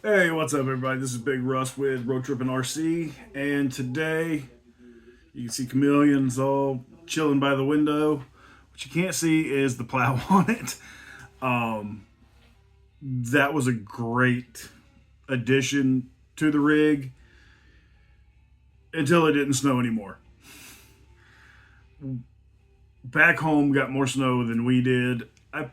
Hey, what's up, everybody? This is Big Russ with Road Trip and RC, and today you can see chameleons all chilling by the window. What you can't see is the plow on it. Um, that was a great addition to the rig until it didn't snow anymore. Back home, got more snow than we did. I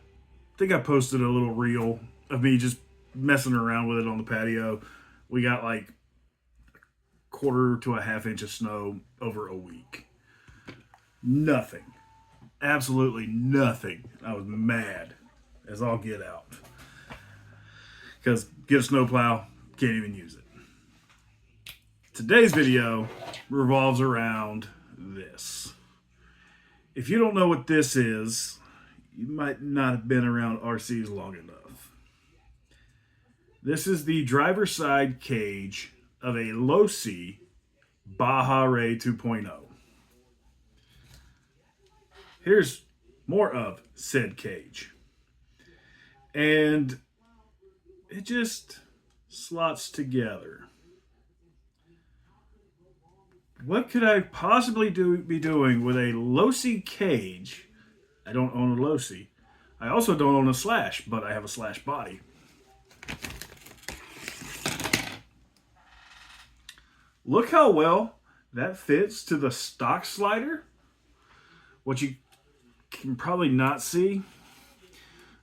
think I posted a little reel of me just messing around with it on the patio. We got like quarter to a half inch of snow over a week. Nothing. Absolutely nothing. I was mad as all get out. Because get a snowplow, can't even use it. Today's video revolves around this. If you don't know what this is, you might not have been around RCs long enough. This is the driver's side cage of a Losi Baja Ray 2.0. Here's more of said cage. And it just slots together. What could I possibly be doing with a Losi cage? I don't own a Losi. I also don't own a Slash, but I have a Slash body. Look how well that fits to the stock slider. What you can probably not see.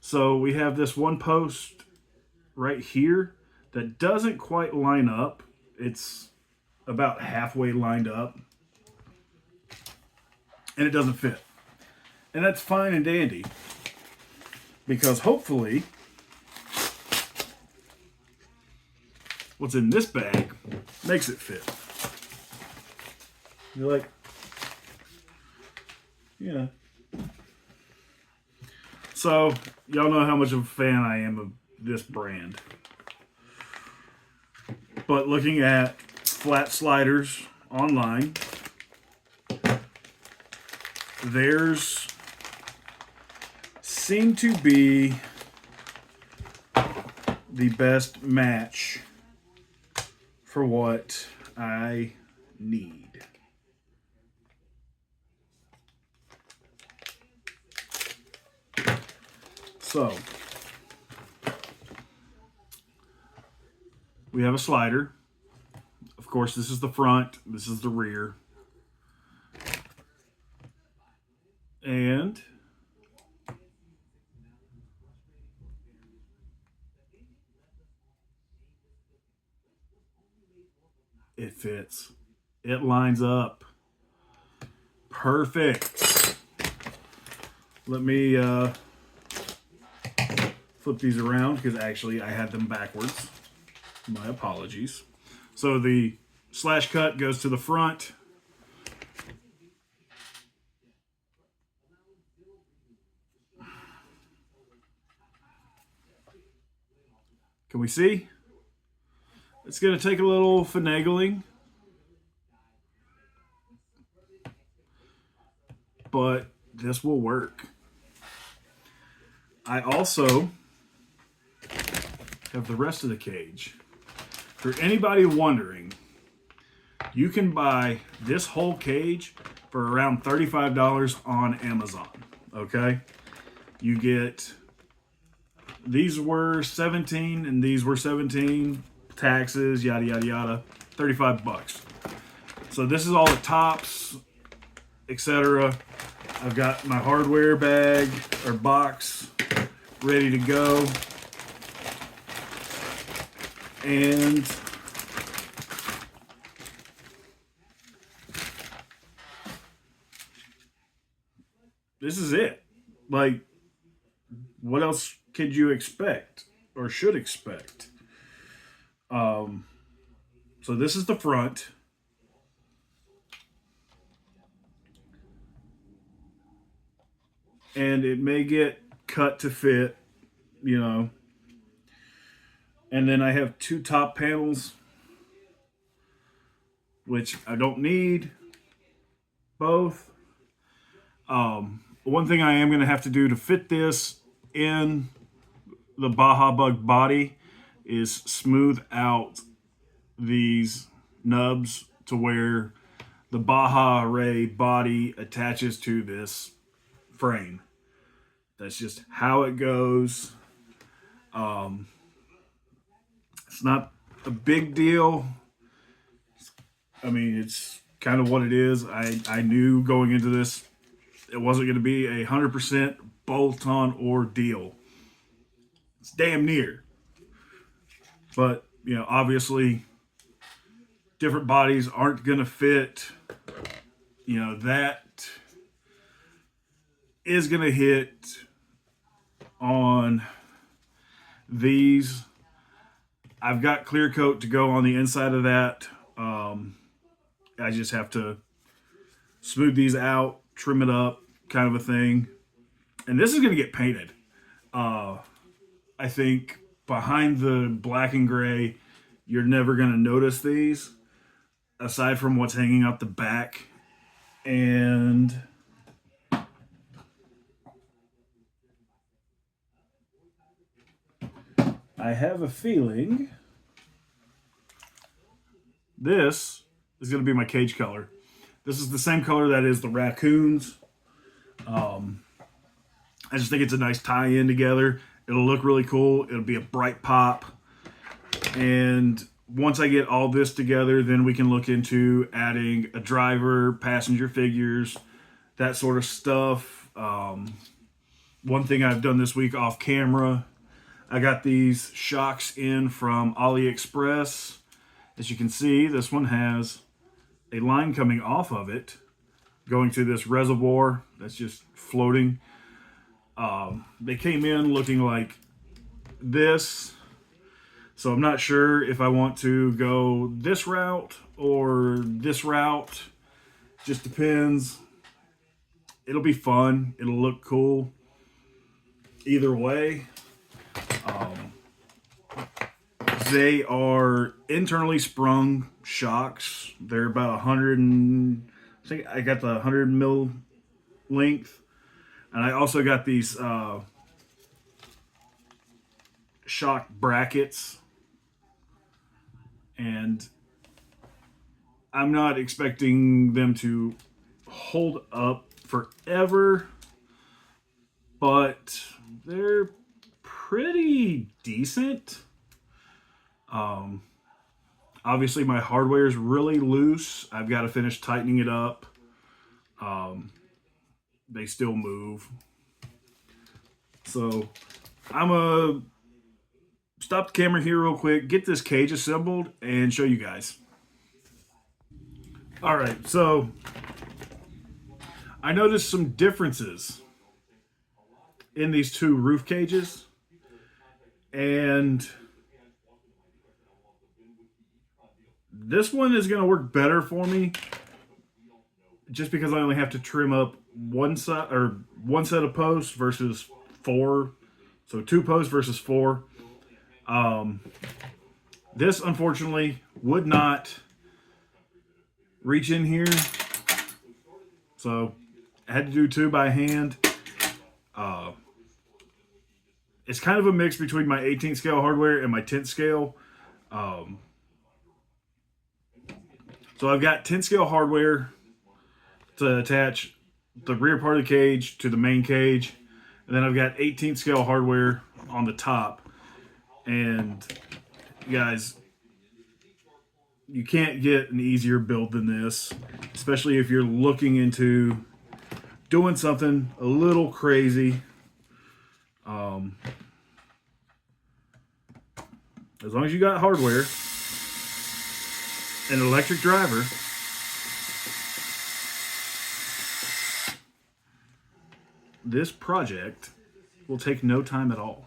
So we have this one post right here that doesn't quite line up. It's about halfway lined up. And it doesn't fit. And that's fine and dandy. Because hopefully what's in this bag makes it fit. You're like, yeah. So, y'all know how much of a fan I am of this brand. But looking at flat sliders online, theirs seem to be the best match for what I need. So, we have a slider. Of course, this is the front, this is the rear. And it fits. It lines up. Perfect. Let me flip these around because actually I had them backwards. My apologies. So the slash cut goes to the front. Can we see? It's going to take a little finagling, but this will work. I also have the rest of the cage. For anybody wondering, you can buy this whole cage for around $35 on Amazon. Okay? You get, these were 17 and these were 17, taxes, yada yada yada, 35 bucks. So this is all the tops, etc. I've got my hardware bag or box ready to go. And this is it. Like, what else could you expect or should expect? So this is the front. And it may get cut to fit, you know. And then I have two top panels, which I don't need both. One thing I am going to have to do to fit this in the Baja Bug body is smooth out these nubs to where the Baja array body attaches to this frame. That's just how it goes. It's not a big deal. I mean, it's kind of what it is. I knew going into this, it wasn't going to be 100% bolt-on ordeal. It's damn near. But, you know, obviously, different bodies aren't going to fit. You know, that is going to hit on these. I've got clear coat to go on the inside of that. I just have to smooth these out, trim it up, kind of a thing. And this is going to get painted. I think behind the black and gray, you're never going to notice these, aside from what's hanging out the back. And I have a feeling this is going to be my cage color. This is the same color that is the raccoons. I just think it's a nice tie-in together. It'll look really cool. It'll be a bright pop. And once I get all this together, then we can look into adding a driver, passenger figures, that sort of stuff. One thing I've done this week off camera, I got these shocks in from AliExpress. As you can see, this one has a line coming off of it, going to this reservoir that's just floating. They came in looking like this. So I'm not sure if I want to go this route or this route. Just depends. It'll be fun. It'll look cool. Either way. They are internally sprung shocks. They're about 100 and I think I got the 100 mil length. And I also got these shock brackets. And I'm not expecting them to hold up forever, but they're pretty decent. Obviously my hardware is really loose. I've got to finish tightening it up. They still move. So I'm going to stop the camera here real quick, get this cage assembled, and show you guys. All right, so I noticed some differences in these two roof cages. And this one is going to work better for me just because I only have to trim up one set of posts versus 4. So 2 posts versus 4. This unfortunately would not reach in here. So I had to do 2 by hand. It's kind of a mix between my 18th scale hardware and my 10th scale. So I've got 10 scale hardware to attach the rear part of the cage to the main cage. And then I've got 18th scale hardware on the top. And guys, you can't get an easier build than this, especially if you're looking into doing something a little crazy. As long as you got hardware, an electric driver, this project will take no time at all.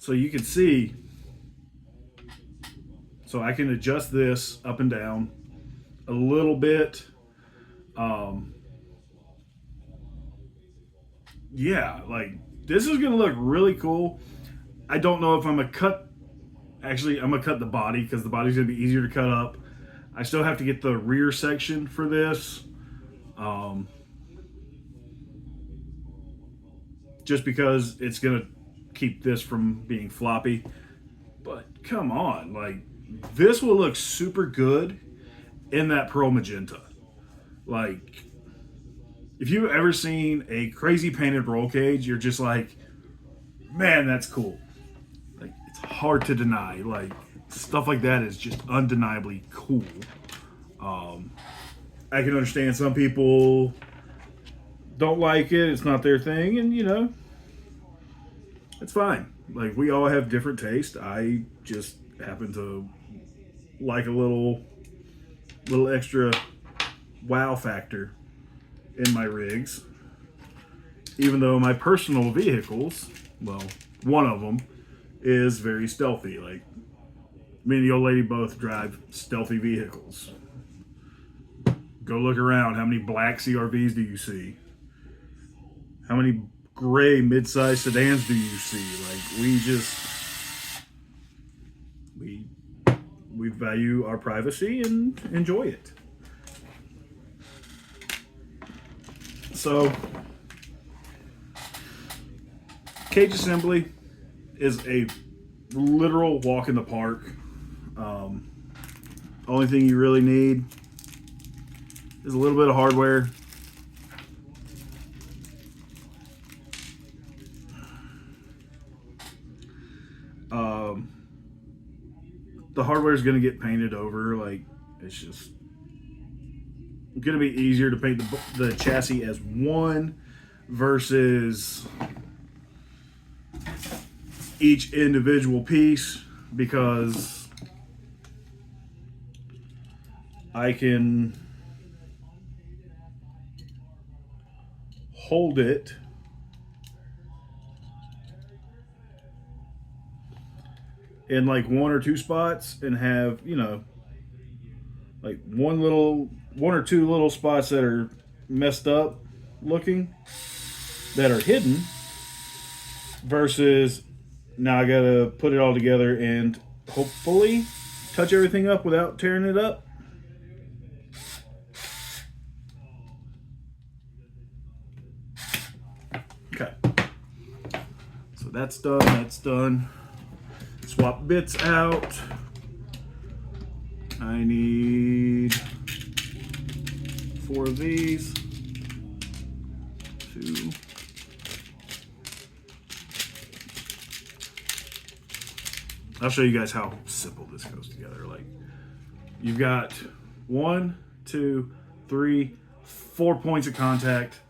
So you can see, so I can adjust this up and down a little bit. Yeah, like this is gonna look really cool. I don't know if I'm gonna cut. Actually, I'm gonna cut the body because the body's gonna be easier to cut up. I still have to get the rear section for this, just because it's gonna keep this from being floppy. But come on, like this will look super good in that pearl magenta. Like if you've ever seen a crazy painted roll cage, you're just like, man, that's cool. Like it's hard to deny. Like stuff like that is just undeniably cool. I can understand some people don't like it. It's not their thing, and you know, it's fine. Like we all have different taste. I just happen to like a little extra wow factor in my rigs. Even though my personal vehicles, well, one of them is very stealthy. Like me and the old lady both drive stealthy vehicles. Go look around. How many black CRVs do you see? How many gray mid-sized sedans do you see? Like we value our privacy and enjoy it. So cage assembly is a literal walk in the park. Only thing you really need is a little bit of hardware. The hardware is going to get painted over. Like it's just going to be easier to paint the chassis as one versus each individual piece, because I can hold it in like one or two spots and have, you know, like one or two little spots that are messed up looking, that are hidden, versus now I gotta put it all together and hopefully touch everything up without tearing it up. Okay, so that's done. That's done. Swap bits out. I need 4 of these. 2. I'll show you guys how simple this goes together. Like you've got 1, 2, 3, 4 points of contact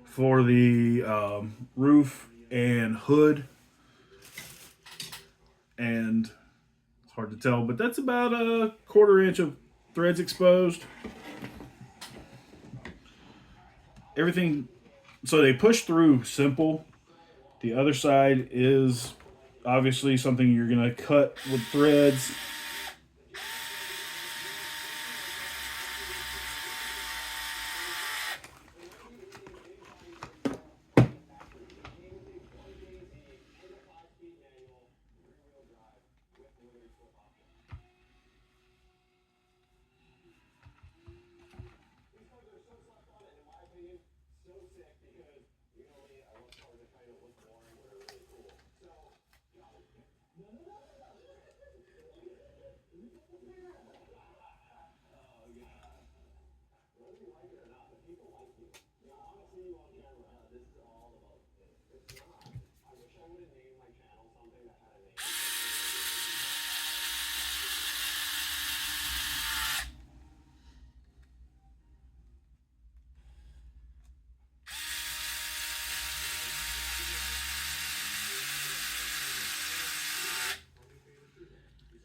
for the roof and hood. And it's hard to tell, but that's about a 1/4 inch of threads exposed. Everything, so they push through simple. The other side is obviously something you're gonna cut with threads.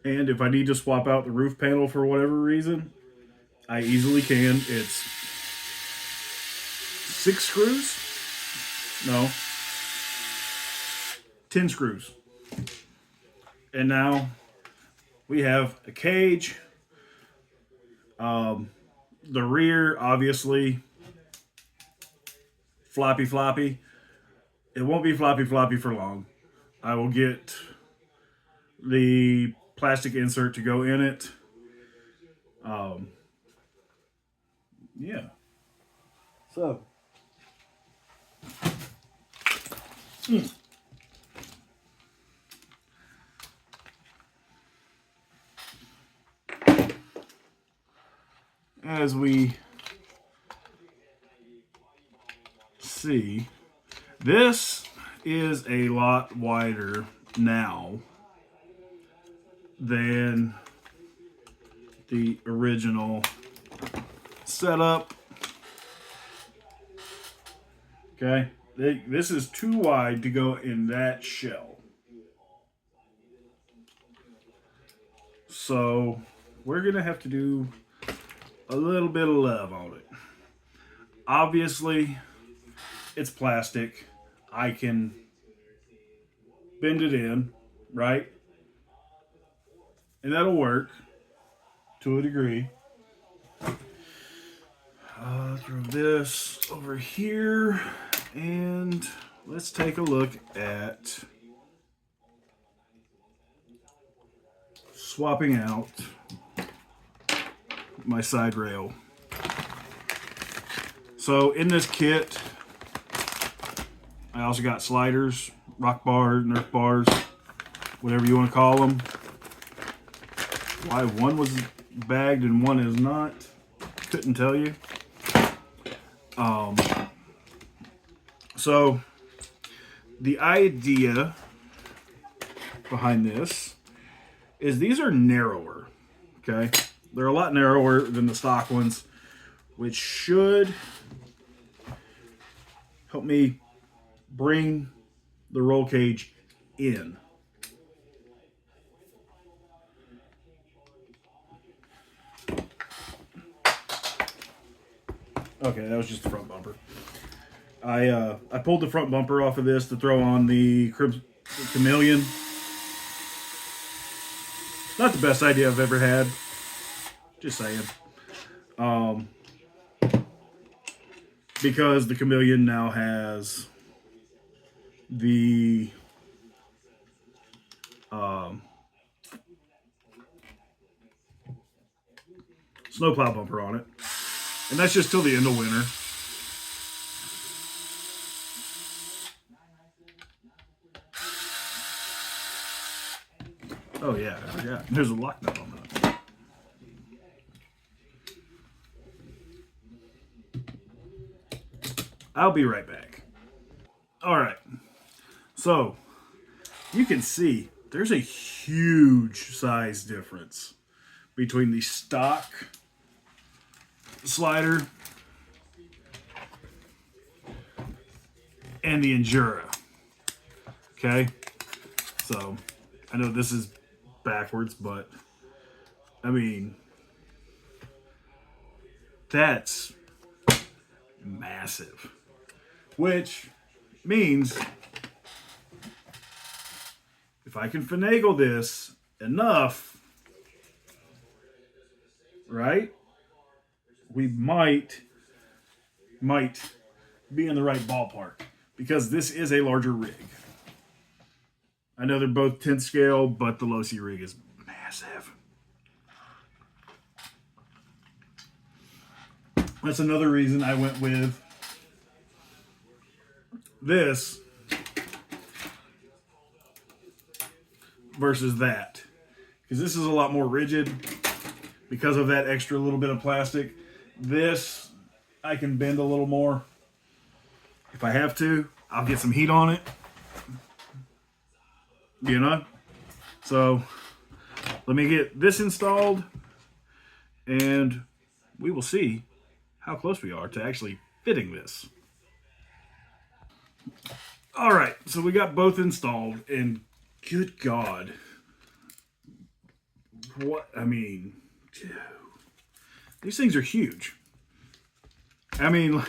And if I need to swap out the roof panel for whatever reason, I easily can. It's 6 screws? No. 10 screws. And now we have a cage. The rear, obviously, floppy floppy. It won't be floppy floppy for long. I will get the plastic insert to go in it. Yeah. So. As we see, this is a lot wider now than the original setup. Okay, this is too wide to go in that shell. So we're gonna have to do a little bit of love on it. Obviously, it's plastic. I can bend it in, right? And that'll work to a degree. Throw this over here and let's take a look at swapping out my side rail. So in this kit, I also got sliders, rock bars, Nerf bars, whatever you want to call them. Why one was bagged and one is not, couldn't tell you. So the idea behind this is these are narrower, okay? They're a lot narrower than the stock ones, which should help me bring the roll cage in. Okay, that was just the front bumper. I pulled the front bumper off of this to throw on the Chameleon. Not the best idea I've ever had. Just saying. Because the Chameleon now has the snowplow bumper on it. And that's just till the end of winter. Oh yeah, I forgot. There's a lock nut on that. I'll be right back. All right. So you can see there's a huge size difference between the stock slider and the Injora. Okay. So I know this is backwards, but I mean, that's massive, which means if I can finagle this enough, right, we might be in the right ballpark, because this is a larger rig. I know they're both 10th scale, but the Losi rig is massive. That's another reason I went with this versus that, because this is a lot more rigid because of that extra little bit of plastic. This I can bend a little more if I have to. I'll get some heat on it, you know. So let me get this installed and we will see how close we are to actually fitting this. All right, so we got both installed, and good God, what, I mean, dude, these things are huge. I mean,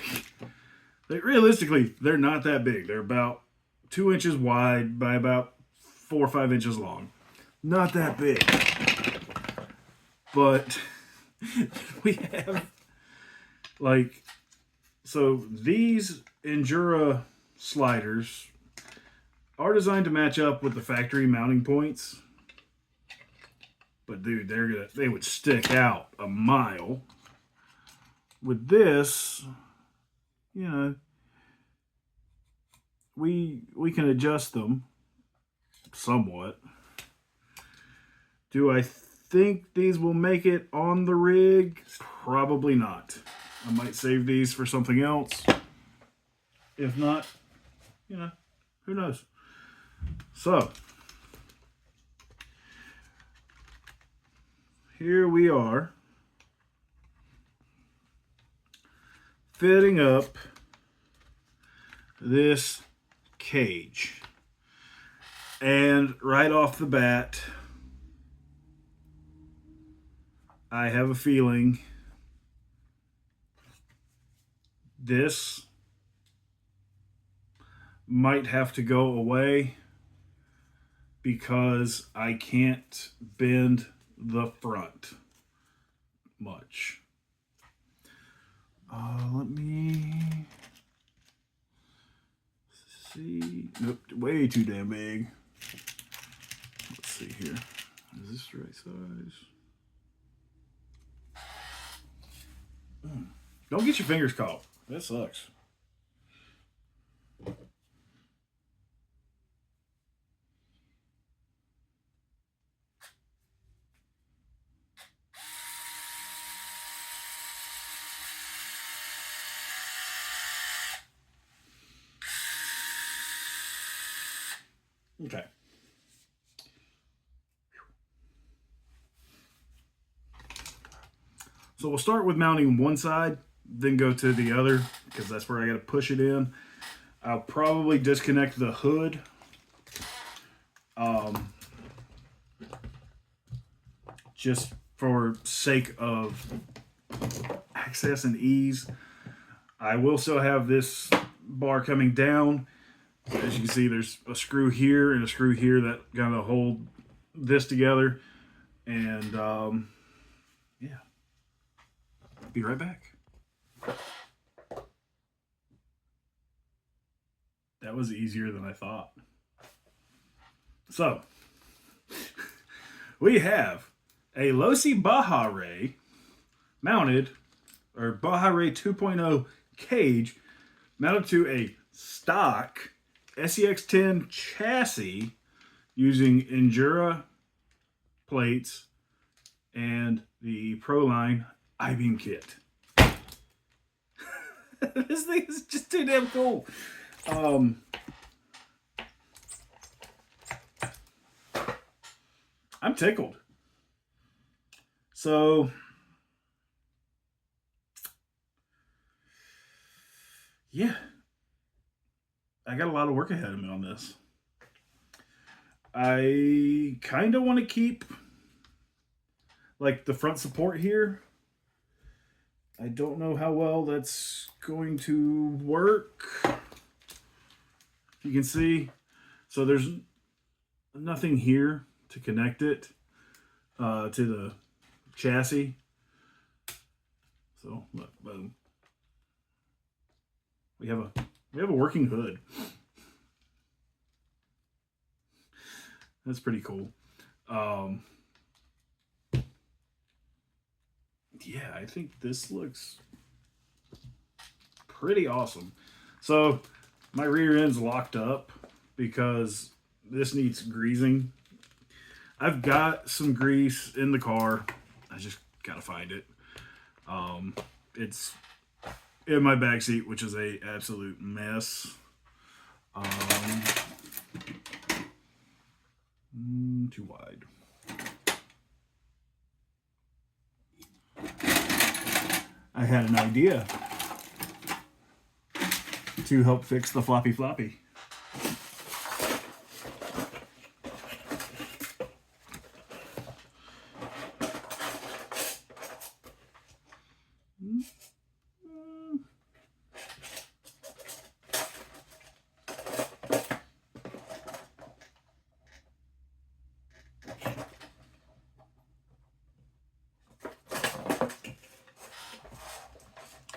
like realistically, they're not that big. They're about 2 inches wide by about 4 or 5 inches long. not that big. But we have, like, so these Injora sliders are designed to match up with the factory mounting points. But dude, they would stick out a mile. With this, you know, we can adjust them somewhat. Do I think these will make it on the rig? Probably not. I might save these for something else. If not, you know, who knows? So, here we are, fitting up this cage. And right off the bat, I have a feeling this might have to go away because I can't bend the front much. Let me see. Nope, way too damn big. Let's see here. Is this the right size? Don't get your fingers caught. That sucks. Okay. So we'll start with mounting one side, then go to the other, because that's where I got to push it in. I'll probably disconnect the hood. Just for sake of access and ease. I will still have this bar coming down. As you can see, there's a screw here and a screw here that kind of hold this together. And yeah, be right back. That was easier than I thought. So, we have a Losi Baja Ray mounted, or Baja Ray 2.0 cage mounted to a stock SEX10 chassis using Injora plates and the Proline I-beam kit. This thing is just too damn cool. I'm tickled. So, yeah, I got a lot of work ahead of me on this. I kind of want to keep like the front support here. I don't know how well that's going to work. You can see, so there's nothing here to connect it to the chassis. So look, boom. We have a working hood. That's pretty cool. Yeah, I think this looks pretty awesome. So my rear end's locked up because this needs greasing. I've got some grease in the car. I just gotta find it. It's in my back seat, which is a absolute mess. Too wide. I had an idea to help fix the floppy.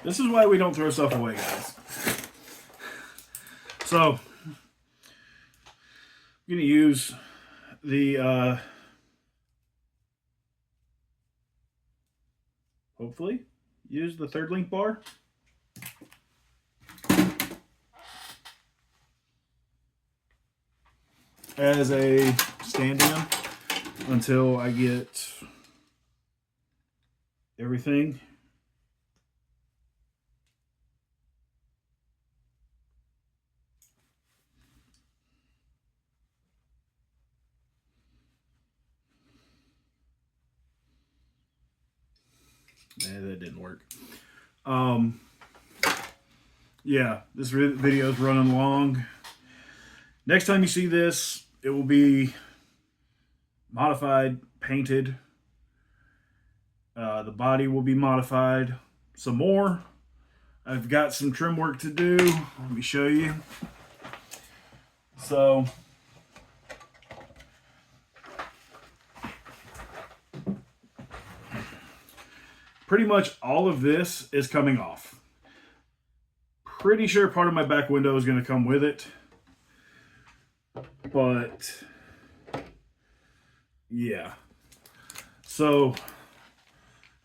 This is why we don't throw stuff away, guys. So, I'm going to use the, hopefully, use the third link bar. As a stand-in until I get everything. That didn't work. Yeah, this video is running long. Next time you see this, it will be modified, painted. The body will be modified some more. I've got some trim work to do. Let me show you. So, pretty much all of this is coming off. Pretty sure part of my back window is going to come with it. But, yeah. So,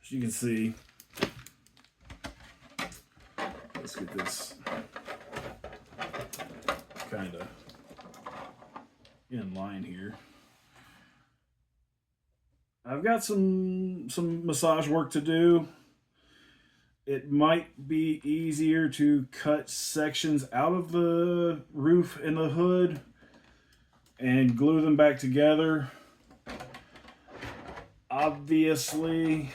as you can see, let's get this kind of in line here. I've got some massage work to do. It might be easier to cut sections out of the roof and the hood and glue them back together. Obviously,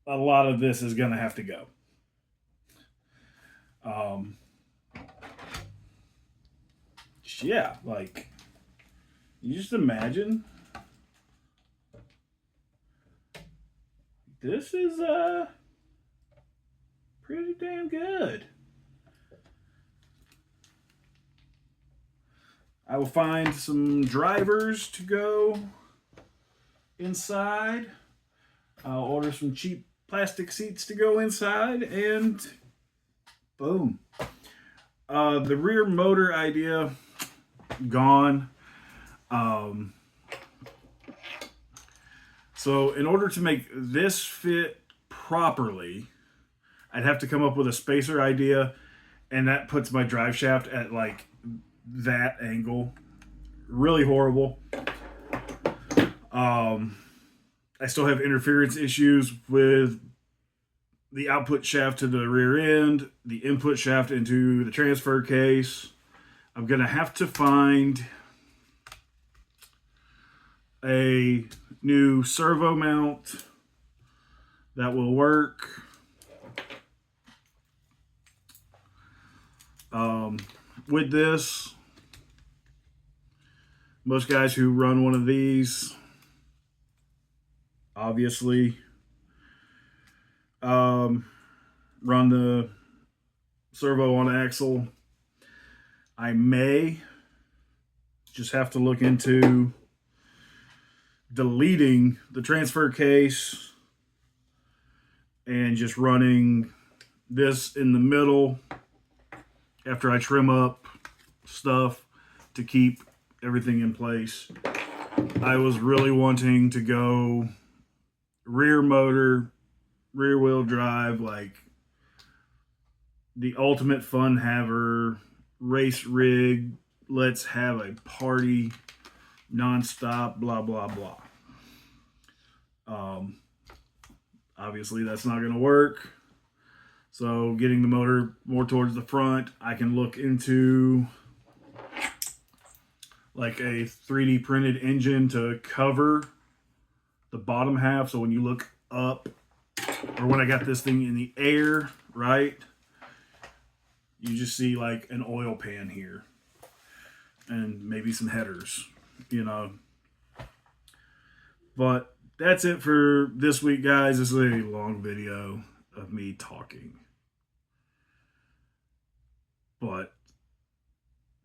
a lot of this is going to have to go. Yeah, like, you just imagine. This is pretty damn good. I will find some drivers to go inside. I'll order some cheap plastic seats to go inside, and boom. The rear motor idea, gone. So in order to make this fit properly, I'd have to come up with a spacer idea, and that puts my drive shaft at like that angle. Really horrible. I still have interference issues with the output shaft to the rear end, the input shaft into the transfer case. I'm gonna have to find a new servo mount that will work. With this, most guys who run one of these obviously run the servo on axle. I may just have to look into deleting the transfer case and just running this in the middle after I trim up stuff to keep everything in place. I was really wanting to go rear motor, rear wheel drive, like the ultimate fun haver, race rig, let's have a party non-stop, blah, blah, blah. Obviously that's not going to work. So getting the motor more towards the front, I can look into like a 3D printed engine to cover the bottom half. So when you look up, or when I got this thing in the air, right, you just see like an oil pan here and maybe some headers, you know. But that's it for this week, guys. This is a long video of me talking. But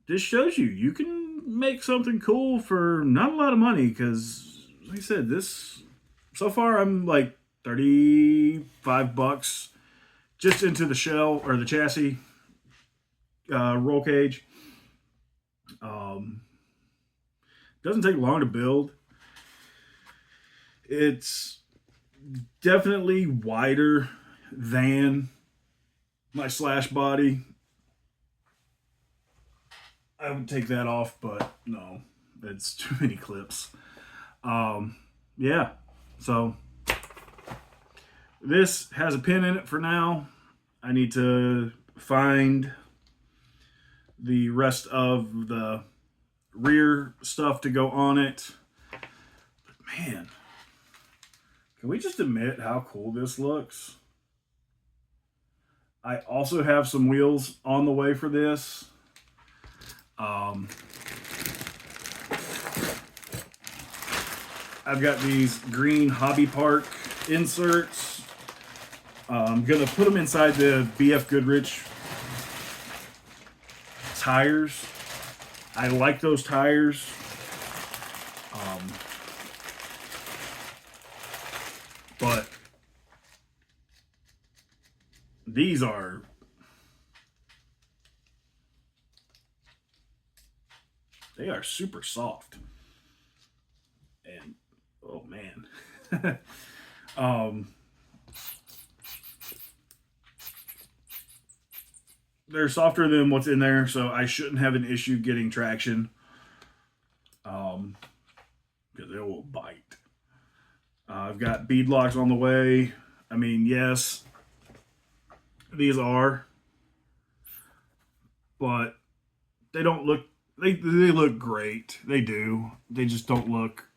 this shows you can make something cool for not a lot of money, because like I said, this so far I'm like $35 just into the shell or the chassis roll cage. Doesn't take long to build. It's definitely wider than my slash body. I would take that off, but no, it's too many clips. Yeah, so this has a pin in it for now. I need to find the rest of the rear stuff to go on it. But man, can we just admit how cool this looks? I also have some wheels on the way for this. I've got these green Hobby Park inserts. I'm going to put them inside the BF Goodrich tires. I like those tires. But these are super soft. And oh man. They're softer than what's in there, so I shouldn't have an issue getting traction. Because it will bite. I've got bead locks on the way. I mean, yes, these are, but they don't look, they look great. They do. They just don't look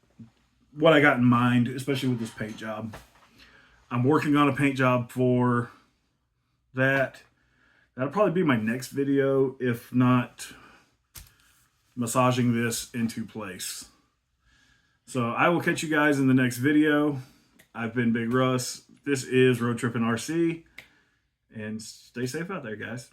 what I got in mind, especially with this paint job. I'm working on a paint job for that. That'll probably be my next video, if not massaging this into place. So I will catch you guys in the next video. I've been Big Russ. This is Road Trippin' RC. And stay safe out there, guys.